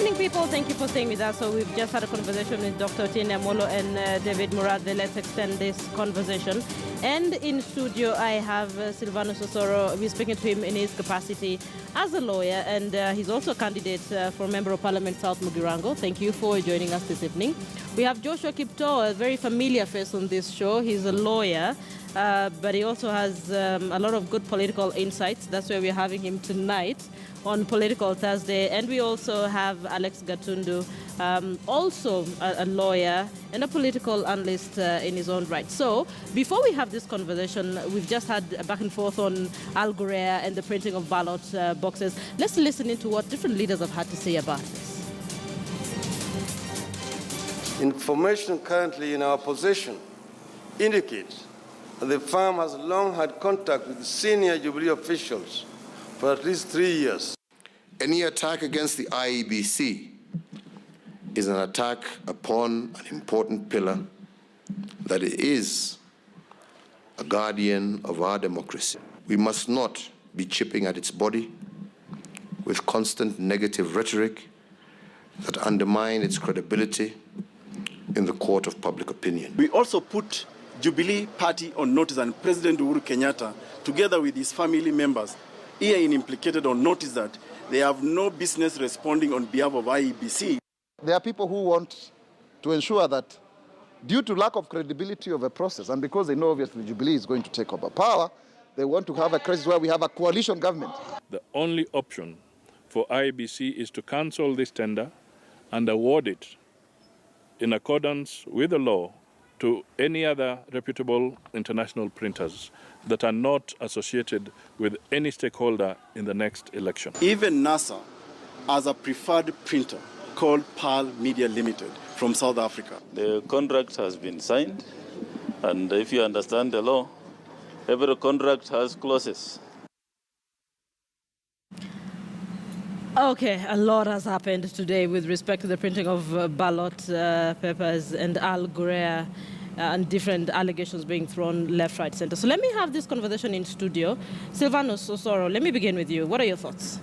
evening, people. Thank you for staying with us. So we've just had a conversation with Dr. Otiene Amolo and David Murathe. Let's extend this conversation. And in studio, I have Silvanus Osoro. We're speaking to him in his capacity as a lawyer, and he's also a candidate for Member of Parliament South Mugirango. Thank you for joining us this evening. We have Joshua Kipto, a very familiar face on this show. He's a lawyer, but he also has a lot of good political insights. That's why we're having him tonight on Political Thursday. And we also have Alex Gatundu, also a lawyer and a political analyst in his own right. So before we have this conversation, we've just had a back and forth on Ghurair and the printing of ballot boxes. Let's listen into what different leaders have had to say about this. Information currently in our possession indicates that the firm has long had contact with senior Jubilee officials for at least 3 years. Any attack against the IEBC is an attack upon an important pillar that is a guardian of our democracy. We must not be chipping at its body with constant negative rhetoric that undermine its credibility in the court of public opinion. We also put Jubilee Party on notice, and President Uhuru Kenyatta, together with his family members, herein implicated on notice that they have no business responding on behalf of IEBC. There are people who want to ensure that due to lack of credibility of a process, and because they know obviously Jubilee is going to take over power, they want to have a crisis where we have a coalition government. The only option for IEBC is to cancel this tender and award it in accordance with the law to any other reputable international printers that are not associated with any stakeholder in the next election. Even NASA has a preferred printer called Pearl Media Limited from South Africa. The contract has been signed, and if you understand the law, every contract has clauses. Okay, a lot has happened today with respect to the printing of ballot papers and Ghurair and different allegations being thrown left, right, center. So let me have this conversation in studio. Silvanus Osoro, let me begin with you. What are your thoughts?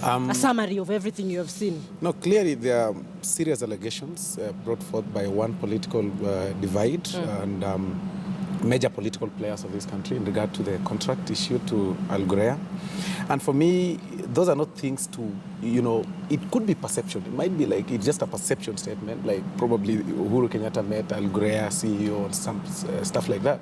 A summary of everything you have seen. No, clearly there are serious allegations brought forth by one political divide and major political players of this country in regard to the contract issued to Ghurair. And for me, those are not things to, it could be perception. It might be like it's just a perception statement, like probably Uhuru Kenyatta met Ghurair CEO and some stuff like that.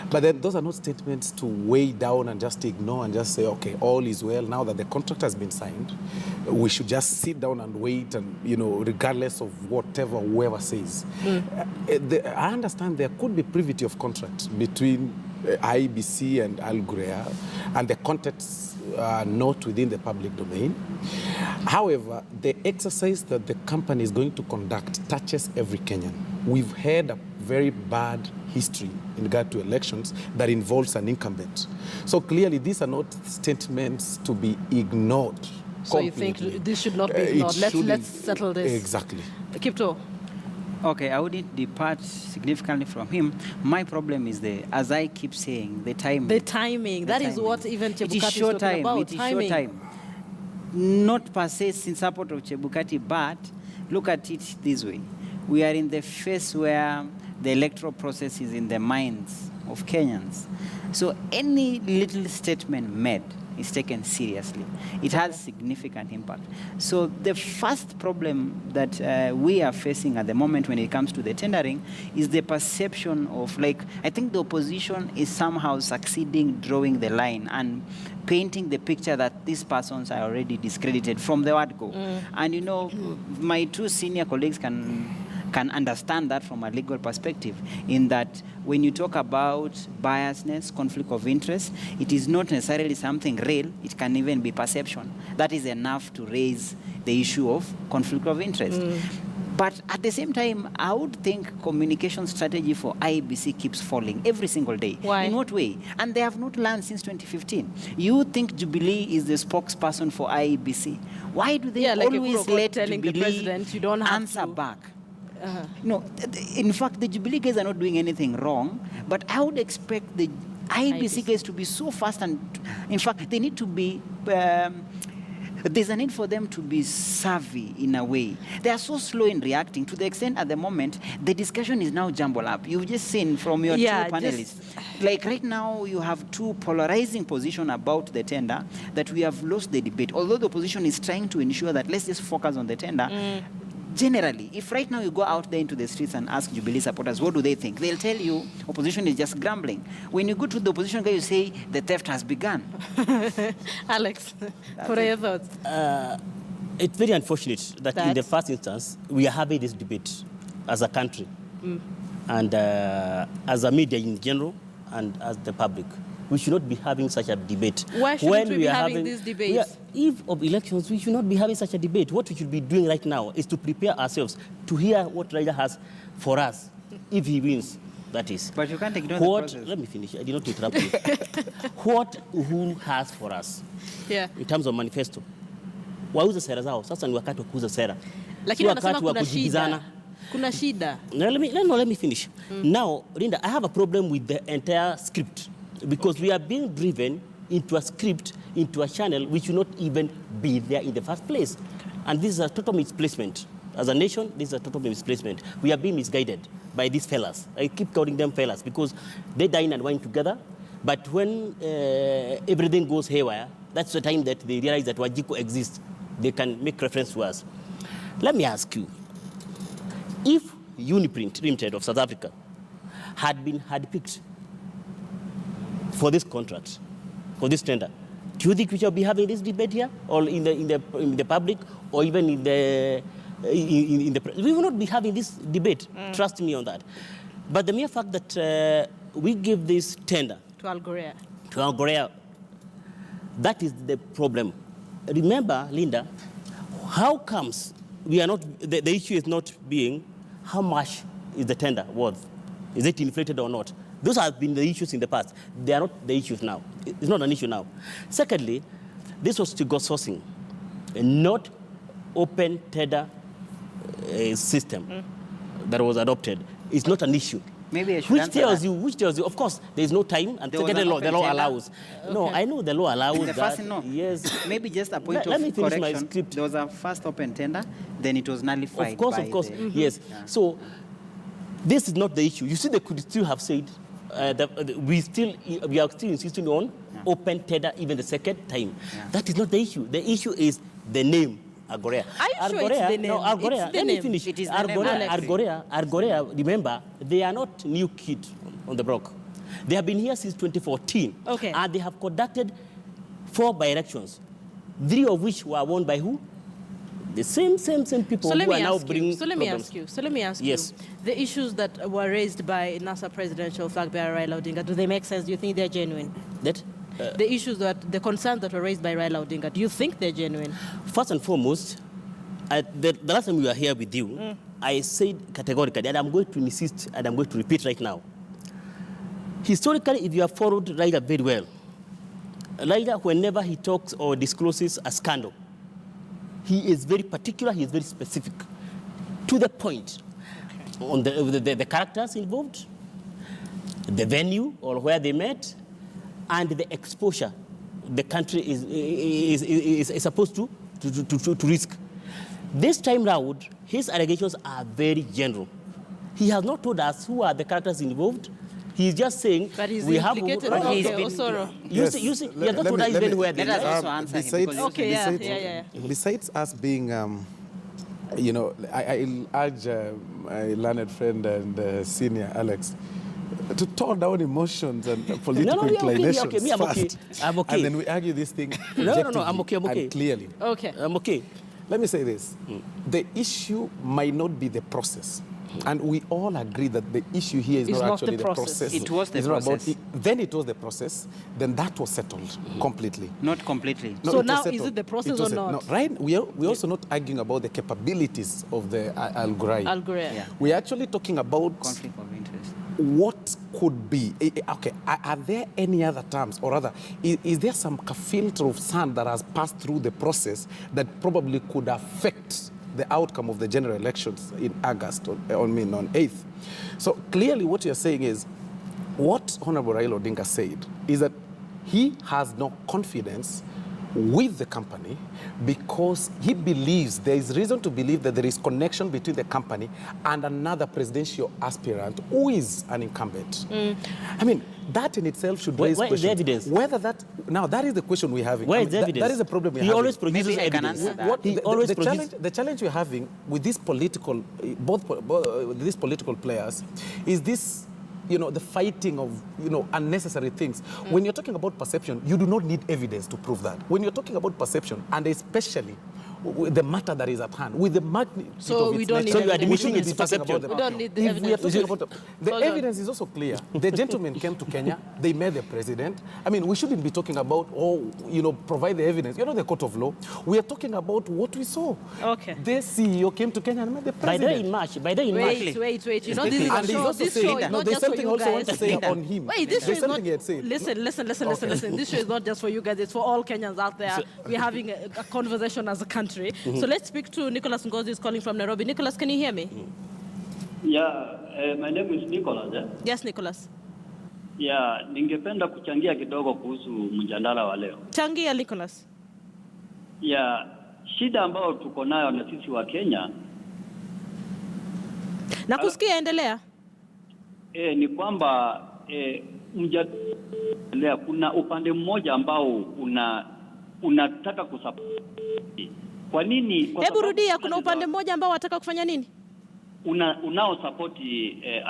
But then those are not statements to weigh down and just ignore and just say, okay, all is well. Now that the contract has been signed, we should just sit down and wait and, regardless of whoever says. I understand there could be privity of contract between IEBC and Ghurair, and the contents are not within the public domain. However, the exercise that the company is going to conduct touches every Kenyan. We've had a very bad history in regard to elections that involves an incumbent. So clearly, these are not statements to be ignored. So completely. You think this should not be ignored? Let's settle this. Exactly. Kipto. Okay, I wouldn't depart significantly from him. My problem is as I keep saying, the timing. The timing. That is what even Chebukati is talking about. It is short time. Not per se in support of Chebukati, but look at it this way. We are in the phase where the electoral process is in the minds of Kenyans. So any little statement made is taken seriously. It has significant impact. So the first problem that we are facing at the moment when it comes to the tendering is the perception of, I think the opposition is somehow succeeding drawing the line and painting the picture that these persons are already discredited from the word go. And my two senior colleagues can understand that from a legal perspective, in that when you talk about biasness, conflict of interest, it is not necessarily something real. It can even be perception. That is enough to raise the issue of conflict of interest. But at the same time, I would think communication strategy for IEBC keeps falling every single day. Why? In what way? And they have not learned since 2015. You think Jubilee is the spokesperson for IEBC. Why do they always let Jubilee the president, you don't have answer back? No, in fact, the Jubilee guys are not doing anything wrong, but I would expect the IEBC guys to be so fast, and in fact, they need to be There's a need for them to be savvy in a way. They are so slow in reacting to the extent at the moment the discussion is now jumbled up. You've just seen from your two panelists. Like right now you have two polarizing positions about the tender that we have lost the debate. Although the opposition is trying to ensure that let's just focus on the tender. Generally, if right now you go out there into the streets and ask Jubilee supporters, what do they think? They'll tell you opposition is just grumbling. When you go to the opposition guy, you say the theft has begun. Alex, what are your thoughts? It's very unfortunate that in the first instance, we are having this debate as a country and as a media in general and as the public. We should not be having such a debate. Why shouldn't we be having these debates? Eve of elections, we should not be having such a debate. What we should be doing right now is to prepare ourselves to hear what Raila has for us, if he wins, that is. But you can't ignore the process. Let me finish. I did not interrupt you. What Uhuru has for us in terms of manifesto. Wauze sera zao. Sasa ni wakati wa kuuza sera. Lakini wanasema kuna shida. Kuna shida. Let me finish. Now, Linda, I have a problem with the entire script. Because we are being driven into a script, into a channel which should not even be there in the first place. And this is a total misplacement. As a nation, this is a total misplacement. We are being misguided by these fellas. I keep calling them fellas because they dine and wine together. But when everything goes haywire, that's the time that they realize that Wajiko exists. They can make reference to us. Let me ask you, if Uniprint Limited of South Africa had been handpicked for this contract, for this tender, do you think we shall be having this debate here, or in the public, or even in the we will not be having this debate. Trust me on that. But the mere fact that we give this tender to Al Ghurair, that is the problem. Remember, Linda, how comes we are not? The issue is not being how much is the tender worth? Is it inflated or not? Those have been the issues in the past. They are not the issues now. It's not an issue now. Secondly, this was to go sourcing, not open tender system that was adopted. It's not an issue. Maybe I should which tells you, of course, there is no time, and secondly, the law allows. Okay. No, I know the law allows that. First, no. Yes. Maybe just a point of let me finish correction. my script. There was a first open tender, then it was nullified. Of course. Yes. Yeah. So this is not the issue. You see, they could still have said we are still insisting on open tender even the second time. Yeah. That is not the issue. The issue is the name. Ghurair. Are you sure it's the name? No, Ghurair. Let me finish. It is the name. Ghurair, remember, they are not new kids on the block. They have been here since 2014. Okay. And they have conducted 4 by-elections, 3 of which were won by who? The same people who are now bringing So let me ask you. Yes. The issues that were raised by NASA presidential flag bearer Raila Odinga, do they make sense? Do you think they're genuine? The concerns that were raised by Raila Odinga, do you think they're genuine? First and foremost, the last time we were here with you, I said categorically, and I'm going to insist, and I'm going to repeat right now. Historically, if you have followed Raila very well, Raila, whenever he talks or discloses a scandal, he is very particular, he is very specific, to the point, on the characters involved, the venue or where they met, and the exposure the country is supposed to risk. This time round, his allegations are very general. He has not told us who are the characters involved. He's just saying we have. Osoro. You see, he has not told us even where they are. Besides us being, I urge my learned friend and senior Alex to tone down emotions and political inclinations first. I'm okay. And then we argue this thing I'm okay. and clearly. Okay. I'm okay. Let me say this. The issue might not be the process. And we all agree that the issue here is not actually the process. It was the process. Then it was the process. Then that was settled completely. Not completely. No, so now is it the process or not? No, right? We're also not arguing about the capabilities of the Al Ghurair. Yeah. We're actually talking about conflict of interest. What could be, okay, are there any other terms, or rather, is there some filter of sand that has passed through the process that probably could affect the outcome of the general elections in August, on 8th? So clearly what you're saying is, what Honorable Raila Odinga said is that he has no confidence with the company because he believes, there is reason to believe that there is connection between the company and another presidential aspirant who is an incumbent. I mean, that in itself should raise questions. Where is the evidence? Whether that, now that is the question we're having. Where is the evidence? That is the problem we're having. He always produces Maybe I can evidence. answer that. The challenge we're having with these political, these political players is this, the fighting of, unnecessary things. When you're talking about perception, you do not need evidence to prove that. When you're talking about perception, and especially the matter that is at hand, with the magnitude of its nature, So you are admitting it's it's perception. We don't need the if we are evidence. talking about the evidence is also clear. The gentleman came to Kenya, they met the president. I mean, we shouldn't be talking about, provide the evidence. The court of law. We are talking about what we saw. Okay. The CEO came to Kenya and met the president. By then in March. Wait. This is a show. This show is not there's just for something you also I guys. want to say on him. Wait, this show is not... He had said. Listen. This show is not just for you guys. It's for all Kenyans out there. We're having a conversation as a country. So let's speak to Nicholas Ngozi, who's calling from Nairobi. Nicholas, can you hear me? Yeah, my name is Nicholas. Yes, Nicholas. Yeah, ningependa kuchangia kidogo kuhusu mjadala wa leo. Changia, Nicholas. Yeah, shida ambayo tuko nayo na sisi wa Kenya. Na kusikia, endelea. Ni kwamba mjadala kuna upande mmoja ambao unataka kusupport. Kwa nini? Hebu rudia, kuna upande mmoja ambao wataka kufanya nini? Unao support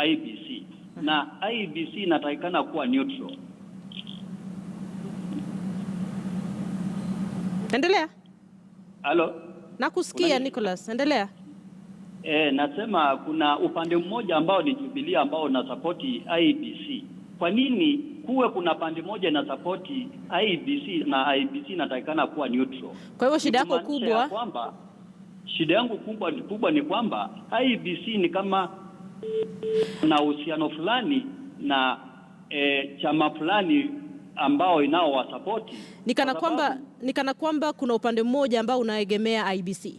IBC. Na IBC inatakikana kuwa neutral. Endelea. Halo? Nakusikia, Nicholas, endelea. Nasema kuna upande mmoja ambao ni Jubilee ambao na support IBC. Kwa nini kuwe kuna pande moja na support IBC na IBC inatakikana kuwa neutral? Kwa hivyo shida yako kubwa kwamba shida yangu kubwa ni kwamba IBC ni kama na uhusiano fulani na chama fulani ambao inao wasapoti. Nikana kwamba kuna upande mmoja ambao unaegemea IBC.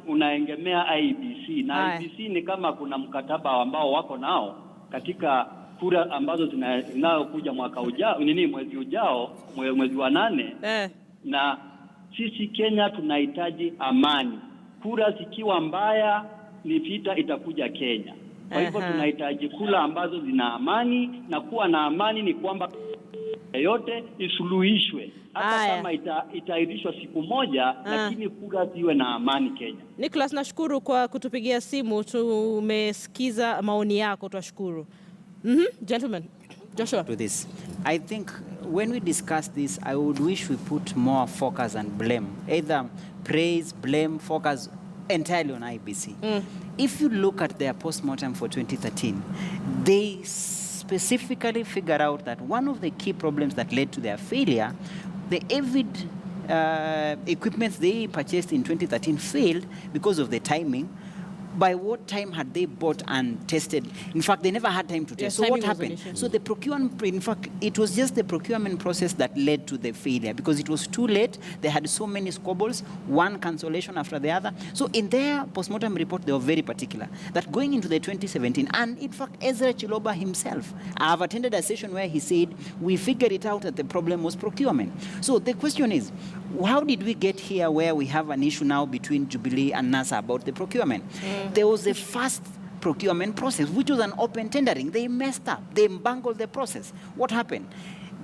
Unaegemea IBC na IBC ni kama kuna mkataba ambao wako nao katika kura ambazo zinazokuja mwaka ujao, mwezi ujao, mwezi wa 8. Na sisi Kenya tunahitaji amani. Kura zikiwa mbaya ni vita itakuja Kenya. Kwa hivyo tunahitaji kura ambazo zina amani, na kuwa na amani ni kwamba yote isuluhishwe. Hata kama itairishwa siku moja, lakini kura ziwe na amani Kenya. Nicholas, nashukuru kwa kutupigia simu. Tumesikiza maoni yako, twashukuru. Gentlemen, Joshua. To this, I think when we discuss this, I would wish we put more focus and blame, either praise, blame, focus entirely on IBC. If you look at their postmortem for 2013, they specifically figure out that one of the key problems that led to their failure, the AVID equipment they purchased in 2013 failed because of the timing. By what time had they bought and tested? In fact, they never had time to test. So what happened? So the procurement, in fact, it was just the procurement process that led to the failure because it was too late. They had so many squabbles, one cancellation after the other. So in their postmortem report, they were very particular that going into the 2017, and in fact, Ezra Chiloba himself, I have attended a session where he said, we figured it out that the problem was procurement. So the question is, how did we get here where we have an issue now between Jubilee and NASA about the procurement? There was a fast procurement process, which was an open tendering. They messed up. They bungled the process. What happened?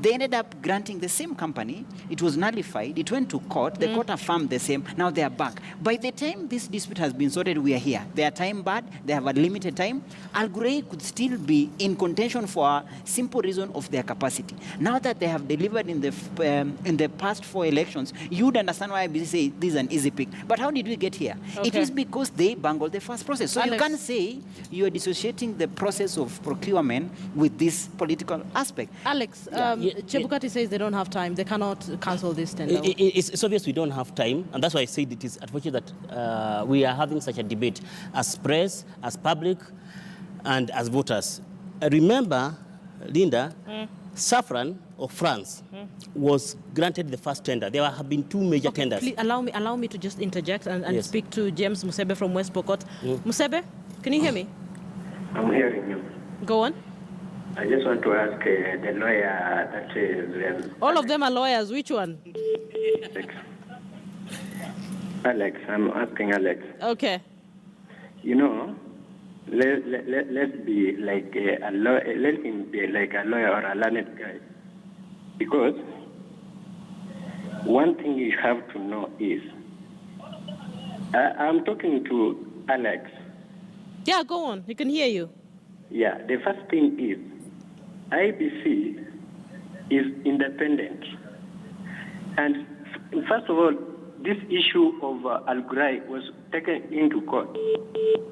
They ended up granting the same company. It was nullified. It went to court. The court affirmed the same. Now they are back. By the time this dispute has been sorted, we are here. They are time barred. They have a limited time. Ghurair could still be in contention for a simple reason of their capacity. Now that they have delivered in the past 4 elections, you would understand why IBC say this is an easy pick. But how did we get here? It is because they bungled the first process. So Alex, you can't say you are dissociating the process of procurement with this political aspect. Alex, Chebukati says they don't have time. They cannot cancel this tender. It's obvious we don't have time, and that's why I said it is unfortunate that we are having such a debate as press, as public, and as voters. Remember, Linda, Saffron of France was granted the first tender. There have been 2 major tenders. Please allow me to just interject and speak to James Musebe from West Pokot. Musebe, can you hear me? I'm hearing you. Go on. I just want to ask the lawyer that is... All of them are lawyers. Which one? Alex, I'm asking Alex. Okay. You know, let's be like a lawyer, let him be like a lawyer or a learned guy. Because one thing you have to know is, I'm talking to Alex. Yeah, go on. He can hear you. Yeah, the first thing is, IBC is independent. And first of all, this issue of Ghurair was taken into court.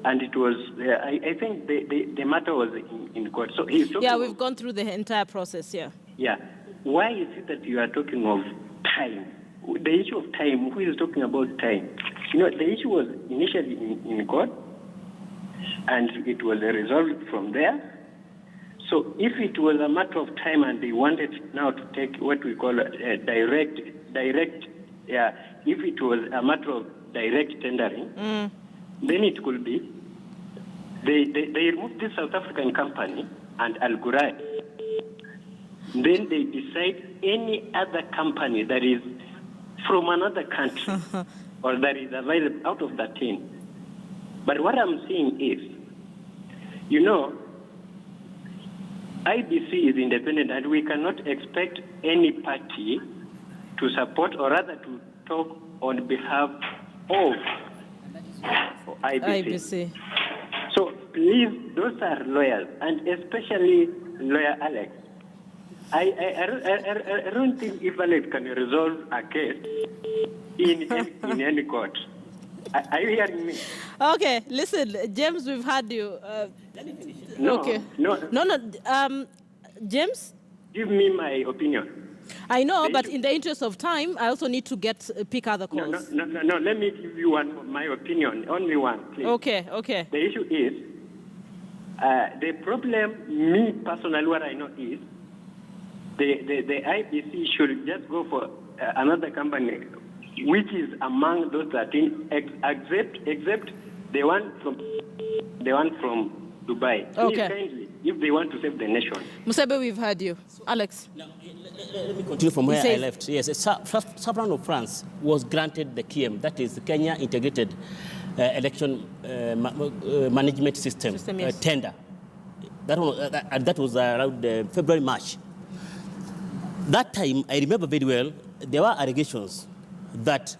And it was, I think the matter was in court. So he's talking we've gone through the entire process, yeah. Yeah. Why is it that you are talking of time? The issue of time, who is talking about time? You know, the issue was initially in court, and it was resolved from there. So if it was a matter of time and they wanted now to take what we call a direct, if it was a matter of direct tendering, then it could be. They removed this South African company and Ghurair. Then they decide any other company that is from another country or that is available out of that 10. But what I'm saying is, you know, IBC is independent and we cannot expect any party to support or rather to talk on behalf of IBC. So please, those are lawyers, and especially lawyer Alex. I don't think if Alex can resolve a case in any court. Are you hearing me? Okay, listen, James, we've had you. No, okay. No. James? Give me my opinion. I know, but in the interest of time, I also need to pick other calls. No, let me give you my opinion. Only one, please. Okay. The issue is, the problem, me personally, what I know is, the IBC should just go for another company, which is among those 13, except the one from Dubai. Okay. Please kindly, if they want to save the nation. Musebe, we've heard you. Alex. Now, let me continue from where I left. Yes, Sovereign of France was granted the KIEM, that is the Kenya Integrated Election Management System yes. tender. That was around February, March. That time, I remember very well, there were allegations that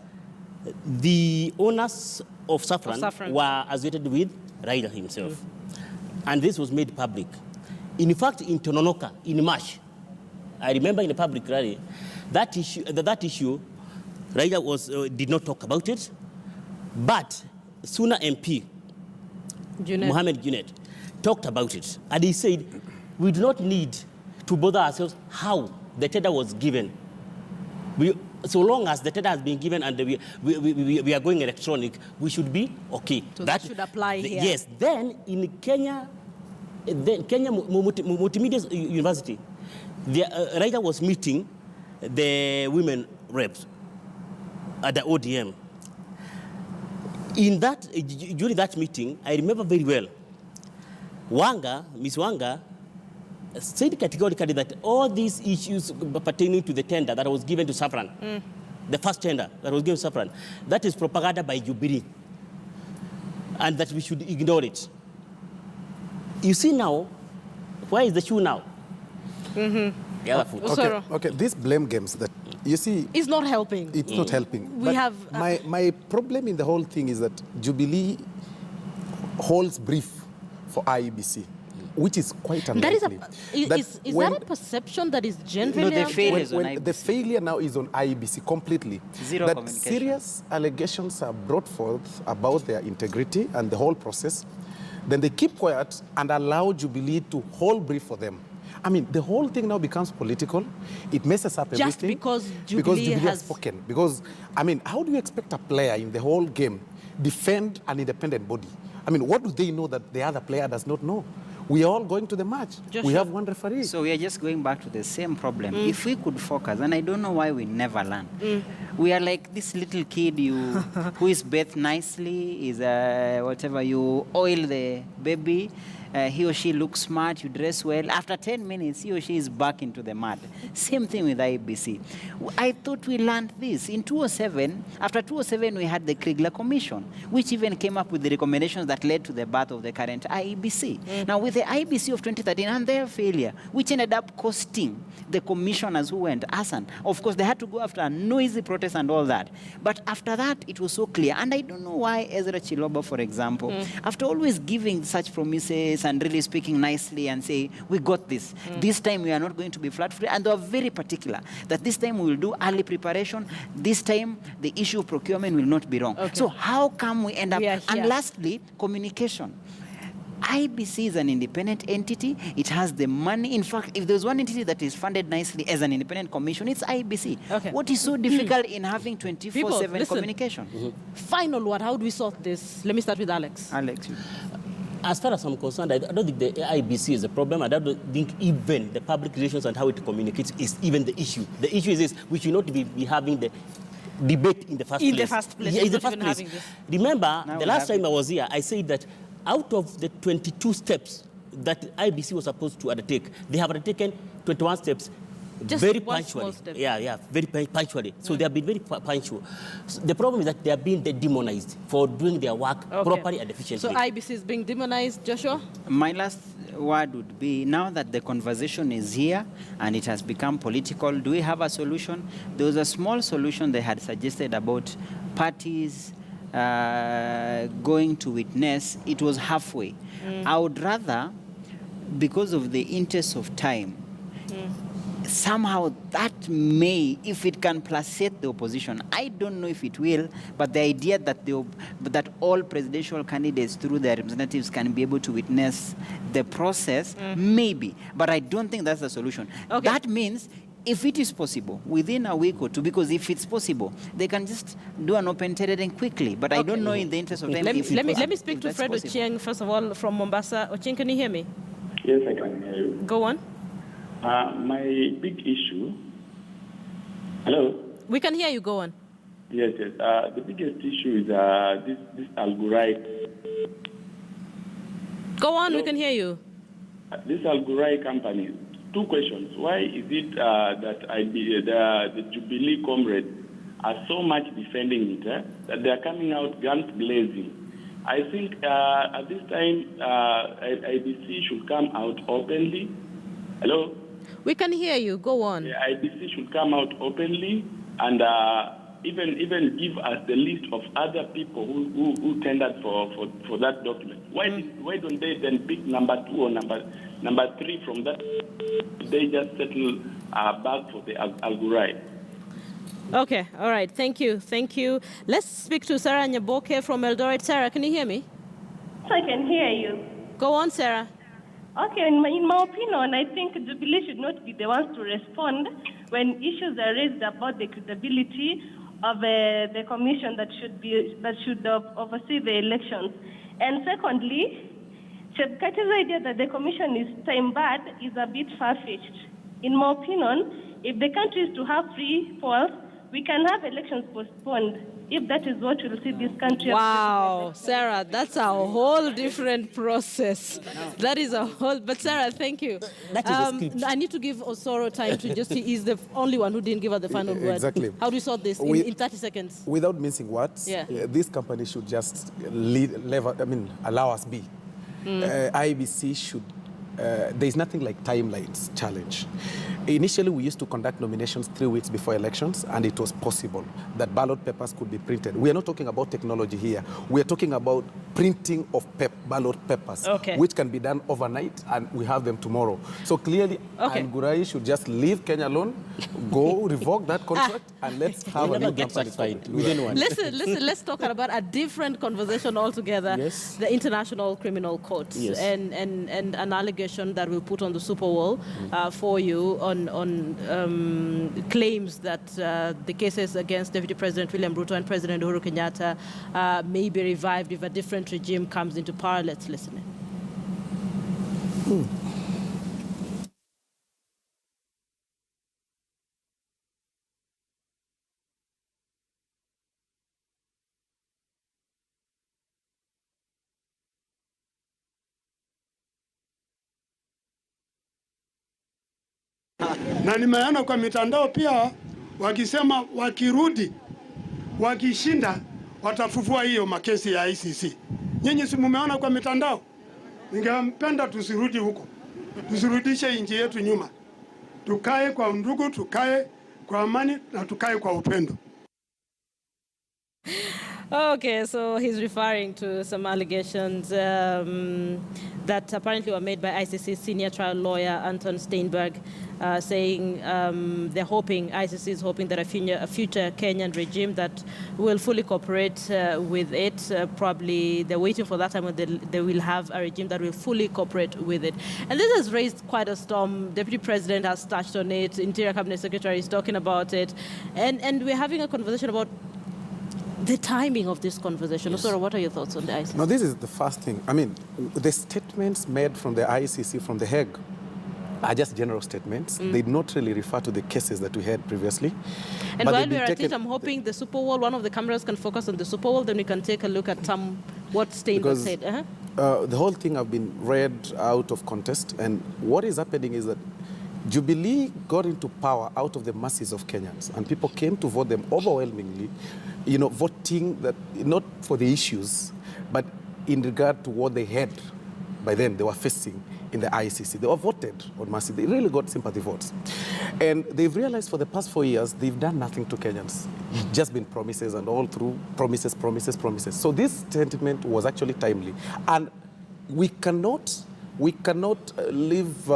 the owners of Saffron were associated with Raila himself. And this was made public. In fact, in Tononoka, in March, I remember in a public rally, that issue, Raila did not talk about it, but Suna MP, Mohamed Junet, talked about it. And he said, we do not need to bother ourselves how the tender was given. So long as the tender has been given and we are going electronic, we should be okay. So that should apply here. Yes. Then in Kenya Multimedia University, the Raila was meeting the women reps at the ODM. During that meeting, I remember very well, Miss Wanga, said categorically that all these issues pertaining to the tender that was given to Saffron, the first tender that was given to Saffron, that is propaganda by Jubilee, and that we should ignore it. You see now, where is the shoe now? The other foot. Okay, these blame games that you see... It's not helping. It's not helping. We have... My problem in the whole thing is that Jubilee holds brief for IEBC. Which is quite unlikely. Is that a perception that is generally... No, the failure now is on IEBC completely. Zero that serious allegations are brought forth about their integrity and the whole process. Then they keep quiet and allow Jubilee to hold brief for them. I mean, the whole thing now becomes political. It messes up everything. Just because Jubilee has spoken. Because, I mean, how do you expect a player in the whole game defend an independent body? I mean, what do they know that the other player does not know? We are all going to the match. We have one referee. So we are just going back to the same problem. If we could focus, and I don't know why we never learn, We are like this little kid who is bathed nicely, is whatever, you oil the baby, he or she looks smart, you dress well. After 10 minutes, he or she is back into the mud. Same thing with IEBC. I thought we learned this. In 2007, after 2007, we had the Kriegler Commission, which even came up with the recommendations that led to the birth of the current IEBC. Now, with the IEBC of 2013 and their failure, which ended up costing the commissioners who went, Hassan, of course, they had to go after a noisy protest and all that. But after that, it was so clear. And I don't know why Ezra Chiloba, for example, after always giving such promises and really speaking nicely and say, we got this. This time we are not going to be flat-footed. And they were very particular that this time we will do early preparation. This time the issue of procurement will not be wrong. So how come we end up? And lastly, communication. IBC is an independent entity. It has the money. In fact, if there's one entity that is funded nicely as an independent commission, it's IBC. What is so difficult in having 24/7 communication? Final word, how do we sort this? Let me start with Alex. Alex. As far as I'm concerned, I don't think the IBC is a problem. I don't think even the public relations and how it communicates is even the issue. The issue is this, we should not be having the debate in the first place. In the first place. Yeah, in the first place. Remember, the last time I was here, I said that out of the 22 steps that IBC was supposed to undertake, they have undertaken 21 steps. Just very one punctually. small step. Yeah, very punctually. So they have been very punctual. So the problem is that they are being demonized for doing their work properly and efficiently. So IBC is being demonized, Joshua? My last word would be, now that the conversation is here and it has become political, do we have a solution? There was a small solution they had suggested about parties going to witness. It was halfway. I would rather, because of the interest of time, somehow that may, if it can placate the opposition, I don't know if it will, but the idea that that all presidential candidates through their representatives can be able to witness the process, maybe, but I don't think that's the solution. That means if it is possible, within a week or two, because if it's possible, they can just do an open tendering quickly, but I don't know in the interest of time. Let me speak to Fred Ochieng, first of all, from Mombasa. Ochieng, can you hear me? Yes, I can hear you. Go on. My big issue. Hello? We can hear you. Go on. Yes. The biggest issue is this Ghurair. Go on, Hello? we can hear you. This Ghurair company. Two questions. Why is it that the Jubilee comrades are so much defending it, that they are coming out guns blazing? I think at this time, IBC should come out openly. Hello? We can hear you. Go on. The IBC should come out openly and even give us the list of other people who tendered for that document. Why don't they then pick number 2 or number 3 from that? They just settle back for the Ghurair. Okay, all right. Thank you. Let's speak to Sarah Nyaboke from Eldoret. Sarah, can you hear me? I can hear you. Go on, Sarah. Okay, in my opinion, I think Jubilee should not be the ones to respond when issues are raised about the credibility of the commission that should oversee the elections. And secondly, Chebukati's idea that the commission is time-barred is a bit far-fetched. In my opinion, if the country is to have free polls, we can have elections postponed, if that is what will see this country. Wow, Sarah, that's a whole different process. That is a whole, but Sarah, thank you. I need to give Osoro time to just, he's the only one who didn't give her the final word. Exactly. How do you sort this in 30 seconds? Without mincing words, this company should just allow us be. IBC should, there is nothing like timelines challenge. Initially, we used to conduct nominations 3 weeks before elections, and it was possible that ballot papers could be printed. We are not talking about technology here. We are talking about printing of ballot papers, which can be done overnight, and we have them tomorrow. So clearly, Ghurair should just leave Kenya alone, go revoke that contract, and let's have a new company. Listen, let's talk about a different conversation altogether. Yes. The International Criminal Court, and an allegation that we'll put on the Super Wall for you on claims that the cases against Deputy President William Ruto and President Uhuru Kenyatta may be revived if a different regime comes into power. Let's listen in. Na nimeona kwa mitandao pia wakisema wakirudi wakishinda watafufua hiyo makesi ya ICC. Nyinyi si mumeona kwa mitandao? Ningempenda tusirudi huko. Tusirudishe nchi yetu nyuma. Tukae kwa undugu, tukae kwa amani na tukae kwa upendo. Okay, so he's referring to some allegations that apparently were made by ICC senior trial lawyer Anton Steinberg, saying they're hoping, ICC is hoping that a future Kenyan regime that will fully cooperate with it, probably they're waiting for that time when they will have a regime that will fully cooperate with it. And this has raised quite a storm. Deputy President has touched on it, Interior Cabinet Secretary is talking about it, and we're having a conversation about the timing of this conversation. Yes. Osoro, what are your thoughts on the ICC? No, this is the first thing. I mean, the statements made from the ICC, from The Hague, are just general statements. They do not really refer to the cases that we had previously. And but while we're at it, I'm hoping the Super Bowl, one of the cameras can focus on the Super Bowl, then we can take a look at what Steinberg said. The whole thing have been read out of context, and what is happening is that Jubilee got into power out of the masses of Kenyans, and people came to vote them overwhelmingly, voting that not for the issues, but in regard to what they had by then they were facing in the ICC. They were voted on massive. They really got sympathy votes. And they've realized for the past 4 years, they've done nothing to Kenyans. Just been promises and all through promises. So this statement was actually timely. And we cannot live,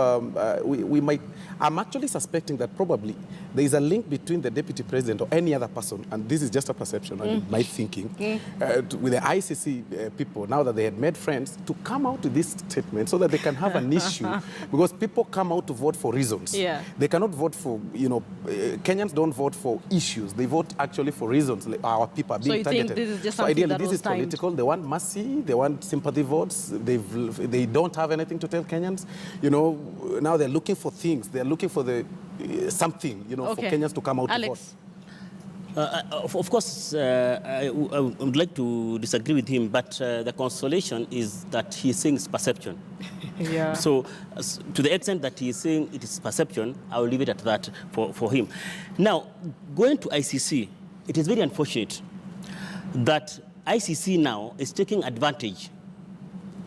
I'm actually suspecting that probably there is a link between the deputy president or any other person, and this is just a perception and my thinking, with the ICC people, now that they had made friends, to come out with this statement so that they can have an issue, because people come out to vote for reasons. Yeah. They cannot vote for, Kenyans don't vote for issues. They vote actually for reasons. Like our people are being targeted. So you think this is just so something ideally, that this is political. They want mercy. They want sympathy votes. They don't have anything to tell Kenyans. Now they're looking for things. They're looking for something, for Kenyans to come out to vote. Of course, I would like to disagree with him, but the consolation is that he's saying it's perception. Yeah. So, to the extent that he's saying it is perception, I will leave it at that for him. Now, going to ICC, it is very unfortunate that ICC now is taking advantage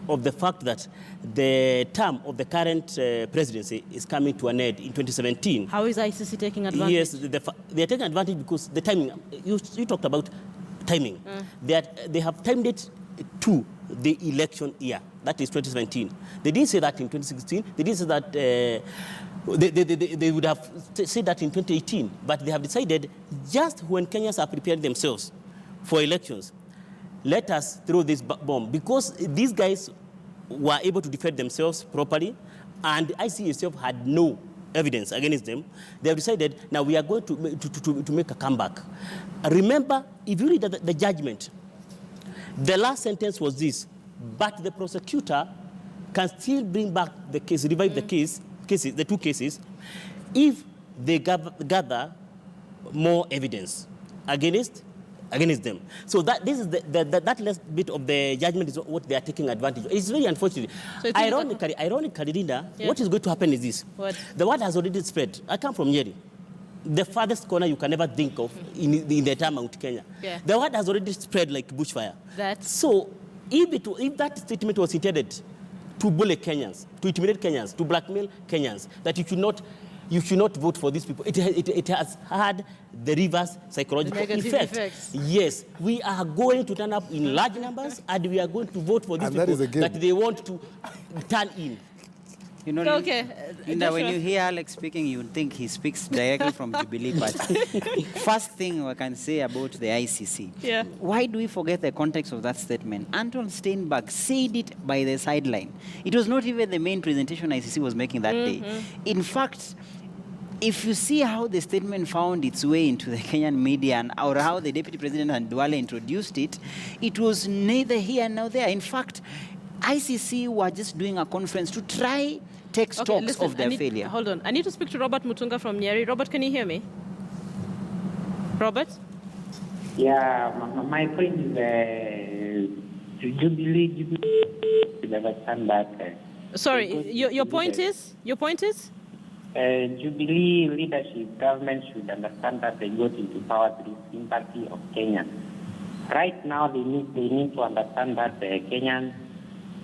of the fact that the term of the current presidency is coming to an end in 2017. How is ICC taking advantage? Yes, they're taking advantage because the timing, you talked about timing. They have timed it to the election year, that is 2017. They didn't say that in 2016, they didn't say that, they would have said that in 2018, but they have decided just when Kenyans are preparing themselves for elections, let us throw this bomb, because these guys were able to defend themselves properly, and ICC itself had no evidence against them. They have decided, now we are going to make a comeback. Remember, if you read the judgment, the last sentence was this: but the prosecutor can still bring back the case, revive the the two cases, if they gather more evidence against them. So this is that last bit of the judgment is what they are taking advantage of. It's very unfortunate. So ironically, Linda, what is going to happen is this. What? The word has already spread. I come from Nyeri, the farthest corner you can ever think of in the entire Mount Kenya. Yeah. The word has already spread like bushfire. So if that statement was intended to bully Kenyans, to intimidate Kenyans, to blackmail Kenyans, that you should not vote for these people, it has had the reverse psychological effects. Yes, we are going to turn up in large numbers, and we are going to vote for these people that they want to turn in. Linda, when you hear Alex speaking, you think he speaks directly from Jubilee Party. First thing we can say about the ICC. Why do we forget the context of that statement? Anton Steinberg said it by the sideline. It was not even the main presentation ICC was making that day. In fact, if you see how the statement found its way into the Kenyan media or how the Deputy President and Duale introduced it, it was neither here nor there. In fact, ICC were just doing a conference to try take stock of their failure. Hold on. I need to speak to Robert Mutunga from Nyeri. Robert, can you hear me? Robert? Yeah, my point is Jubilee never stand back. Sorry, your point is? Your point is? Jubilee leadership, government should understand that they got into power through sympathy of Kenyans. Right now, they need to understand that Kenyans,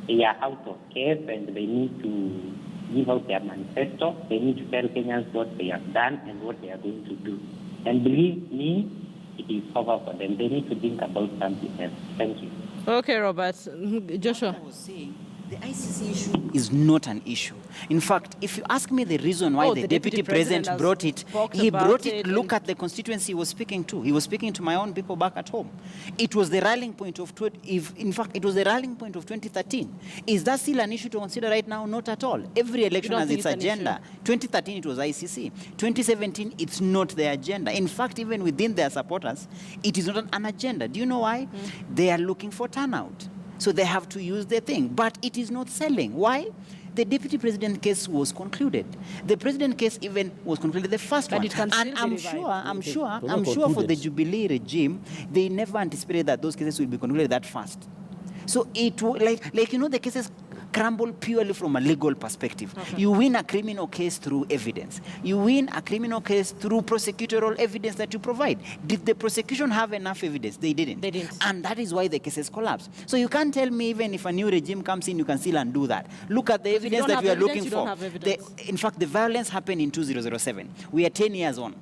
they are out of case and they need to give out their manifesto. They need to tell Kenyans what they have done and what they are going to do. And believe me, it is over for them. They need to think about something else. Thank you. Okay, Robert. Joshua. The ICC issue is not an issue. In fact, if you ask me the reason why the deputy president brought it, he brought it, look at the constituency he was speaking to. He was speaking to my own people back at home. It was the rallying point of, in fact, it was the rallying point of 2013. Is that still an issue to consider right now? Not at all. Every election has its agenda. 2013, it was ICC. 2017, it's not their agenda. In fact, even within their supporters, it is not an agenda. Do you know why? They are looking for turnout. So they have to use their thing. But it is not selling. Why? The deputy president case was concluded. The president case even was concluded the first one. And I'm sure for the Jubilee regime, they never anticipated that those cases will be concluded that fast. So it like you know, the cases crumble purely from a legal perspective. Okay. You win a criminal case through evidence. You win a criminal case through prosecutorial evidence that you provide. Did the prosecution have enough evidence? They didn't. They didn't. And that is why the cases collapse. So you can't tell me even if a new regime comes in, you can still undo that. Look at the evidence that we are looking for. In fact, the violence happened in 2007. We are 10 years on.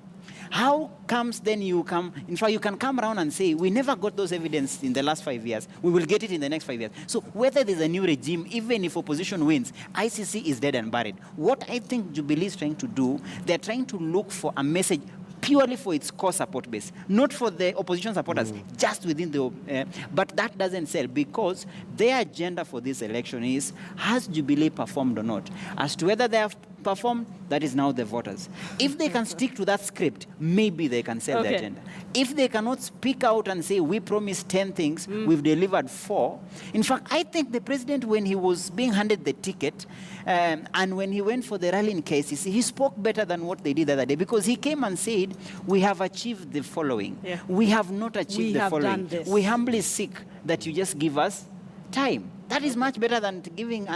How comes then you come, in fact, you can come around and say, we never got those evidence in the last 5 years. We will get it in the next 5 years. So whether there's a new regime, even if opposition wins, ICC is dead and buried. What I think Jubilee is trying to do, they're trying to look for a message purely for its core support base, not for the opposition supporters, just within the... but that doesn't sell because their agenda for this election is, has Jubilee performed or not? As to whether they have performed, that is now the voters. If they can stick to that script, maybe they can sell the agenda. If they cannot speak out and say, we promised 10 things, we've delivered 4. In fact, I think the president, when he was being handed the ticket, and when he went for the rallying cases, he spoke better than what they did the other day because he came and said, we have achieved the following. Yeah. We have not achieved the following. We humbly seek that you just give us time. That is much better than giving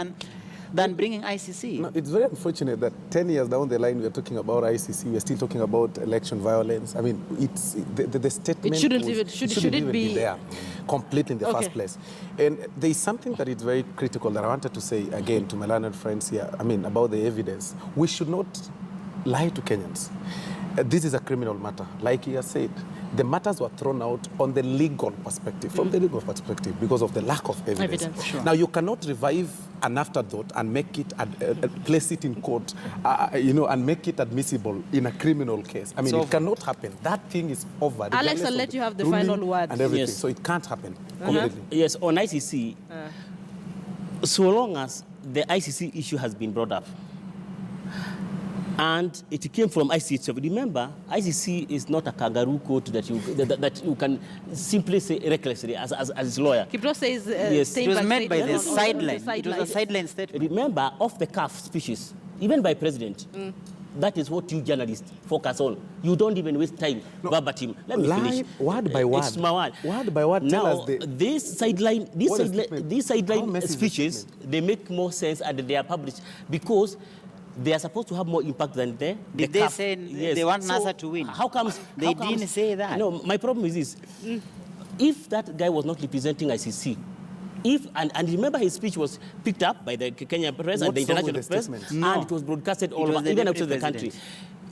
than bringing ICC. No, it's very unfortunate that 10 years down the line, we're talking about ICC, we're still talking about election violence. I mean, it's the statement... It shouldn't be there completely in the first place. And there is something that is very critical that I wanted to say again to my learned friends here, I mean, about the evidence. We should not lie to Kenyans. This is a criminal matter, like he has said. The matters were thrown out on the legal perspective, from the legal perspective, because of the lack of evidence. Sure. Now, you cannot revive an afterthought and make it, place it in court, and make it admissible in a criminal case. I mean, it cannot happen. That thing is over. Alex, I'll let you have the final word. And everything. Yes. So it can't happen completely. Yes, on ICC, so long as the ICC issue has been brought up, and it came from ICC. Remember, ICC is not a kangaroo court that you can simply say recklessly as a lawyer. Kipro says yes, it was made by the sideline. It was a sideline statement. Remember, off-the-cuff speeches, even by president. That is what you journalists focus on. You don't even waste time verbatim. Let me finish. Word by word. It's my word. Word by word. Now, these sideline speeches, they make more sense and they are published because they are supposed to have more impact than the Did they say they want NASA to win? How comes... They didn't say that. No, my problem is this. If that guy was not representing ICC, and remember his speech was picked up by the Kenyan press and the international press, and it was broadcasted all over, even outside the country.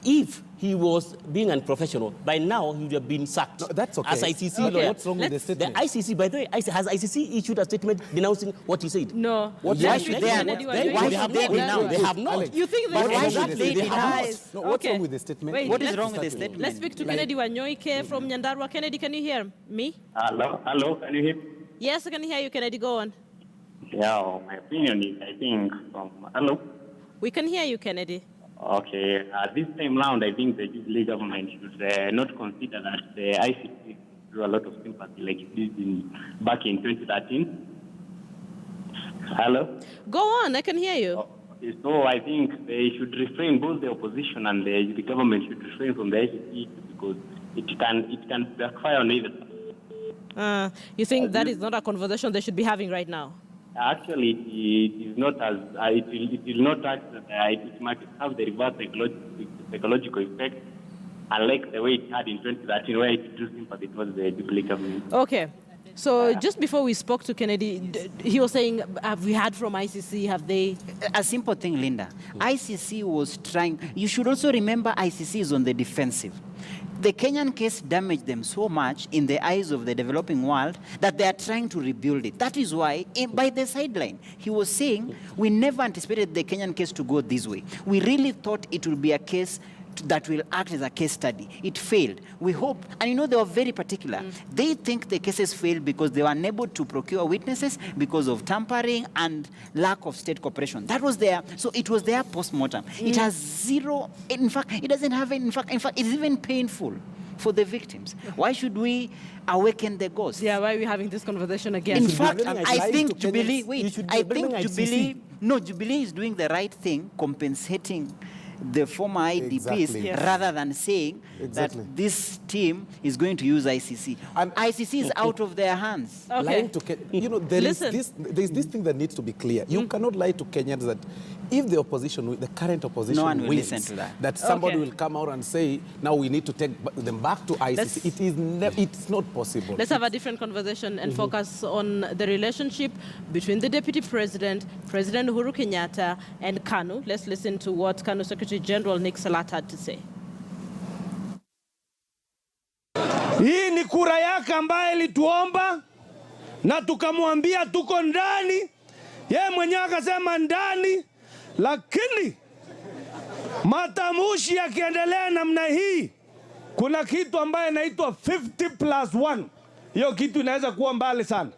If he was being unprofessional, by now he would have been sacked. No, that's okay. As ICC lawyer. What's wrong with the statement? The ICC, by the way, has ICC issued a statement denouncing what he said? No. Why should they not? They have not. You think why should they deny? No, what's wrong with the statement? Wait, what is wrong with the statement? Let's speak to Kennedy Wanyoike from Nyandarua. Kennedy, can you hear me? Hello, can you hear me? Yes, I can hear you, Kennedy. Go on. Yeah, my opinion is, I think, hello? We can hear you, Kennedy. Okay, this time round, I think the Jubilee government should not consider that the ICC drew a lot of sympathy like it did back in 2013. Hello? Go on, I can hear you. So I think they should refrain, both the opposition and the government should refrain from the ICC because it can backfire on either. You think that is not a conversation they should be having right now? actually it is not as it will not act. It might have the reverse psychological effect, unlike the way it had in 2013, where it drew sympathy towards the Jubilee government. Okay. So just before we spoke to Kennedy, he was saying, have we heard from ICC? Have they? A simple thing, Linda. ICC was trying. You should also remember ICC is on the defensive. The Kenyan case damaged them so much in the eyes of the developing world that they are trying to rebuild it. That is why, by the sideline, he was saying, we never anticipated the Kenyan case to go this way. We really thought it would be a case that will act as a case study. It failed. We hope, and you know, they were very particular. They think the cases failed because they were unable to procure witnesses because of tampering and lack of state cooperation. That was their, so it was their post-mortem. It has zero, in fact, it doesn't have, in fact, it's even painful for the victims. Why should we awaken the ghosts? Yeah, why are we having this conversation again? In fact, I think Jubilee, Jubilee is doing the right thing, compensating the former IDPs, rather than saying that this team is going to use ICC. And ICC is out of their hands. Lying to you know, there is this thing that needs to be clear. You cannot lie to Kenyans that if the opposition, the current opposition, no one will wins, listen to that. Somebody will come out and say, now we need to take them back to ICC. It's not possible. Let's have a different conversation and focus on the relationship between the Deputy President, President Uhuru Kenyatta, and KANU. Let's listen to what KANU Secretary General Nick Salat had to say. Hii ni kura yake ambaye ilituomba na tukamwambia tuko ndani. Yeye mwenyewe akasema ndani, lakini matamushi yakiendelea namna hii, kuna kitu ambaye inaitwa 50+1. Hiyo kitu inaweza kuwa mbali sana.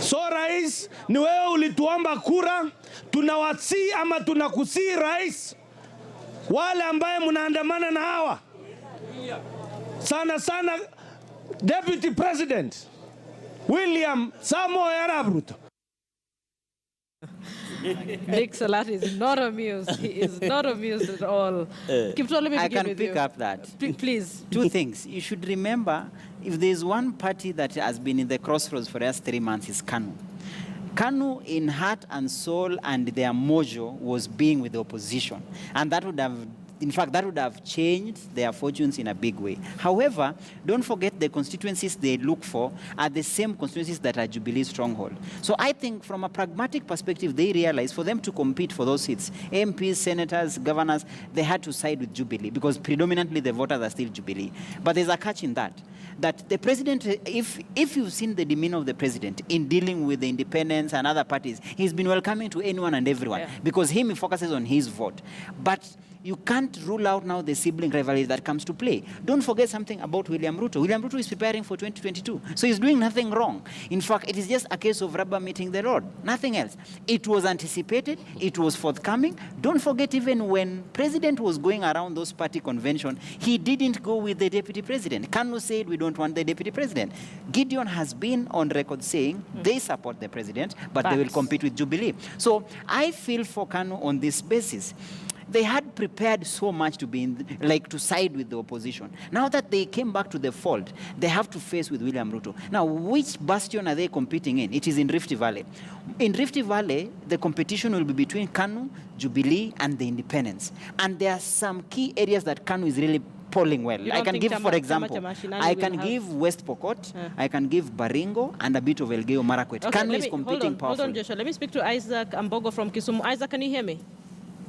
So rais, ni wewe ulituomba kura, tunawasi ama tunakusii rais, wale ambaye mnaandamana na hawa sana sana Deputy President William Samoei Arap Ruto. Nick Salat is not amused. He is not amused at all. I can pick up that. Please. Two things. You should remember, if there's one party that has been in the crossroads for the last 3 months, is KANU. KANU, in heart and soul and their mojo, was being with the opposition. And that would have, in fact, that would have changed their fortunes in a big way. However, don't forget the constituencies they look for are the same constituencies that are Jubilee's stronghold. So I think from a pragmatic perspective, they realize for them to compete for those seats, MPs, senators, governors, they had to side with Jubilee because predominantly the voters are still Jubilee. But there's a catch in that the president, if you've seen the demeanor of the president in dealing with the independents and other parties, he's been welcoming to anyone and everyone because he focuses on his vote. But you can't rule out now the sibling rivalry that comes to play. Don't forget something about William Ruto. William Ruto is preparing for 2022. So he's doing nothing wrong. In fact, it is just a case of rubber meeting the road. Nothing else. It was anticipated. It was forthcoming. Don't forget, even when President was going around those party conventions, he didn't go with the Deputy President. KANU said, we don't want the Deputy President. Gideon has been on record saying they support the President, but they will compete with Jubilee. So I feel for KANU on this basis. They had prepared so much to be to side with the opposition. Now that they came back to the fold, they have to face with William Ruto. Now, which bastion are they competing in? It is in Rift Valley. In Rift Valley, the competition will be between KANU, Jubilee, and the independents. And there are some key areas that KANU is really polling well. I can give, for example, I can give West Pokot, I can give Baringo, and a bit of Elgeyo Marakwet. Okay, KANU is competing powerfully. Hold on, Joshua. Let me speak to Isaac Ambogo from Kisumu. Isaac, can you hear me?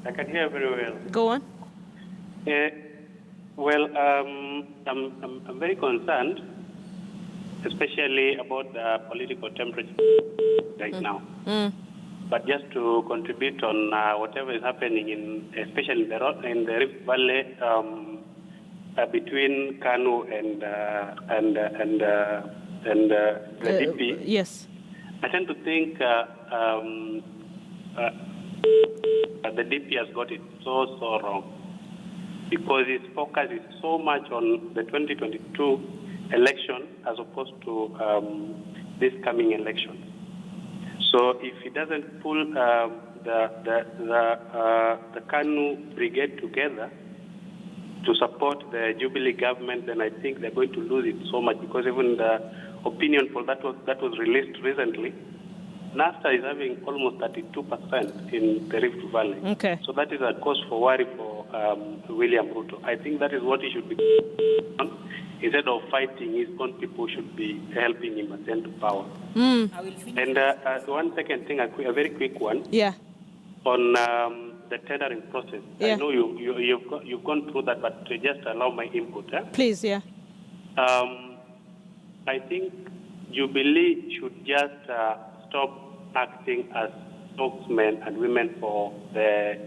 I can hear very well. Go on. I'm very concerned, especially about the political temperature right now. But just to contribute on whatever is happening especially in the Rift Valley between KANU and the DP. Yes. I tend to think the DP has got it so wrong because its focus is so much on the 2022 election as opposed to this coming election. So if it doesn't pull the KANU brigade together to support the Jubilee government, then I think they're going to lose it so much because even opinion poll that was released recently, NASA is having almost 32% in the Rift Valley. Okay. So that is a cause for worry for William Ruto. I think that is what he should be on. Instead of fighting his own people, should be helping him ascend to power. And one second thing, a very quick one. Yeah. On the tendering process. Yeah. I know you've gone through that, but just allow my input. Please, yeah. I think Jubilee should just stop acting as spokesmen and women for the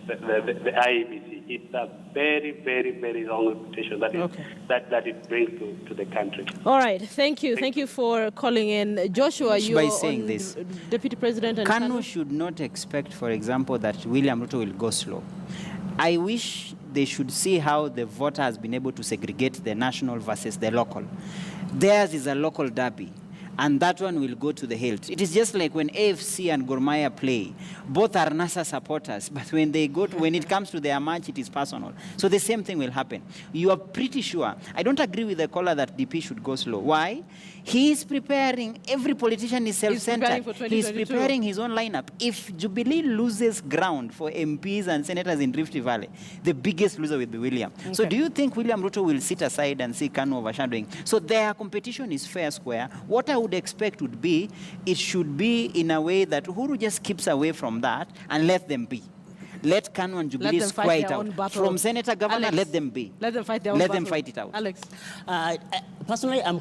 IEBC. It's a very, very, very wrong reputation that it brings to the country. All right, thank you. Thank you for calling in. Joshua, you by are saying this, Deputy President and KANU should not expect, for example, that William Ruto will go slow. I wish they should see how the voter has been able to segregate the national versus the local. Theirs is a local derby, and that one will go to the hilt. It is just like when AFC and Gor Mahia play. Both are NASA supporters, but when it comes to their match, it is personal. So the same thing will happen. You are pretty sure. I don't agree with the caller that DP should go slow. Why? He is preparing. Every politician is self-centered. He's preparing his own lineup. If Jubilee loses ground for MPs and senators in Rift Valley, the biggest loser will be William. Okay. So do you think William Ruto will sit aside and see KANU overshadowing? So their competition is fair square. What I would expect would be, it should be in a way that Uhuru just keeps away from that and let them be. Let KANU and Jubilee square it out. From Senator Governor, Alex, let them be. Let them fight their own battle. Let them fight it out. Alex? Personally, I'm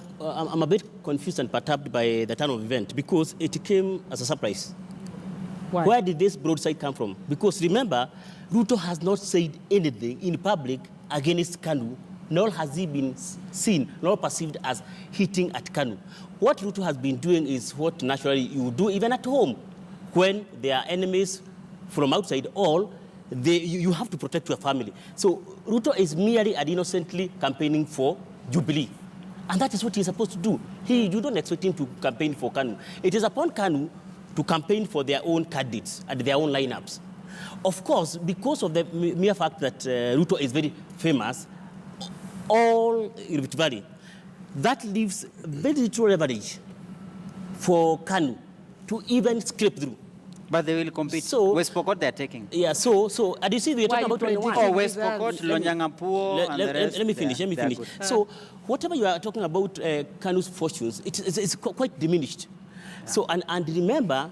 a bit confused and perturbed by the turn of event because it came as a surprise. Why? Where did this broadside come from? Because remember, Ruto has not said anything in public against KANU, nor has he been seen nor perceived as hitting at KANU. What Ruto has been doing is what naturally you do even at home. When there are enemies from outside, you have to protect your family. So Ruto is merely and innocently campaigning for Jubilee. And that is what he's supposed to do. You don't expect him to campaign for KANU. It is upon KANU to campaign for their own candidates and their own lineups. Of course, because of the mere fact that Ruto is very famous, all Rift Valley, that leaves very little leverage for KANU to even scrape through. But they will compete. So West Pokot they're taking. Yeah, so and you see we're talking about 21. Oh, West Pokot, Lonyangapuo, and the rest. Let me finish. So whatever you are talking about KANU's fortunes, it's quite diminished. Yeah. So and remember,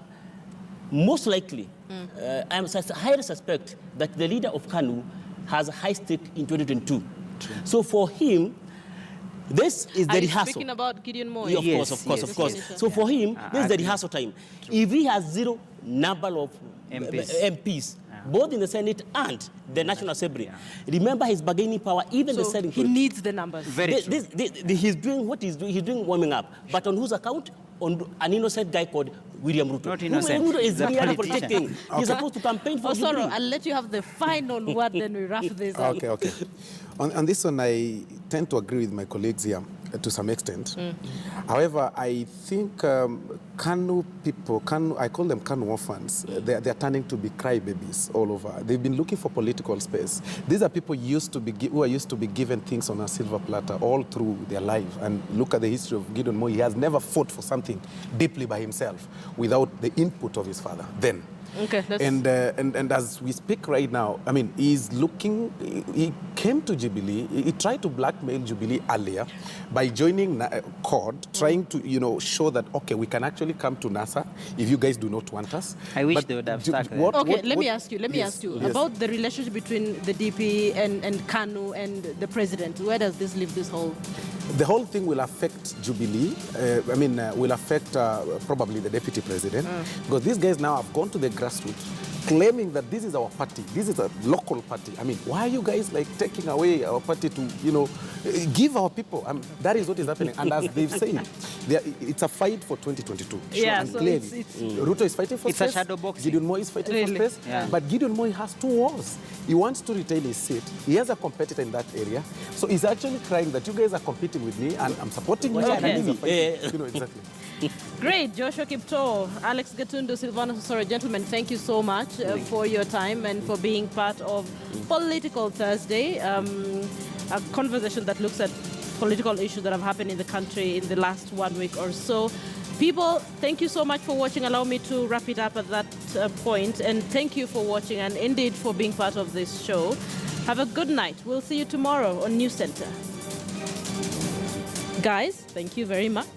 most likely, I highly suspect that the leader of KANU has a high stake in 2022. True. So for him, this is the rehearsal. Speaking about Gideon Moy. Yeah, of course. So for him, this is the rehearsal time. True. If he has zero number of MPs both in the Senate and the National Assembly, remember his bargaining power, even the Senate. He needs the numbers. He's doing what he's doing. He's doing warming up. But on whose account? On an innocent guy called William Ruto. Not innocent. Ruto is a politician. He's supposed to campaign for Jubilee. I'll let you have the final word, then we wrap this up. Okay. On this one, I tend to agree with my colleagues here to some extent. However, I think KANU people, I call them KANU orphans, they're turning to be crybabies all over. They've been looking for political space. These are people who are used to be given things on a silver platter all through their life. And look at the history of Gideon Moy. He has never fought for something deeply by himself without the input of his father then. Okay, and as we speak right now, I mean, he came to Jubilee, he tried to blackmail Jubilee earlier by joining CORD, trying to, show that, okay, we can actually come to NASA if you guys do not want us. I wish they would have stuck there. Let me ask you about the relationship between the DP and KANU and the president. Where does this leave this whole? The whole thing will affect Jubilee. Will affect probably the deputy president, because these guys now have gone to the grassroots, claiming that this is our party, this is a local party. I mean, why are you guys taking away our party to, give our people? That is what is happening. And as they've said, it's a fight for 2022. Yeah, and so clearly, Ruto is fighting for space. It's a shadow boxing. Gideon Moy is fighting for space. Yeah. But Gideon Moy has two wars. He wants to retain his seat. He has a competitor in that area. So he's actually crying that you guys are competing with me and I'm supporting you. Exactly. Great. Joshua Kipto, Alex Gatundu, Silvano Sosoro, gentlemen, thank you so much for your time and for being part of Political Thursday, a conversation that looks at political issues that have happened in the country in the last 1 week or so. People, thank you so much for watching. Allow me to wrap it up at that point. And thank you for watching and indeed for being part of this show. Have a good night. We'll see you tomorrow on News Center. Guys, thank you very much.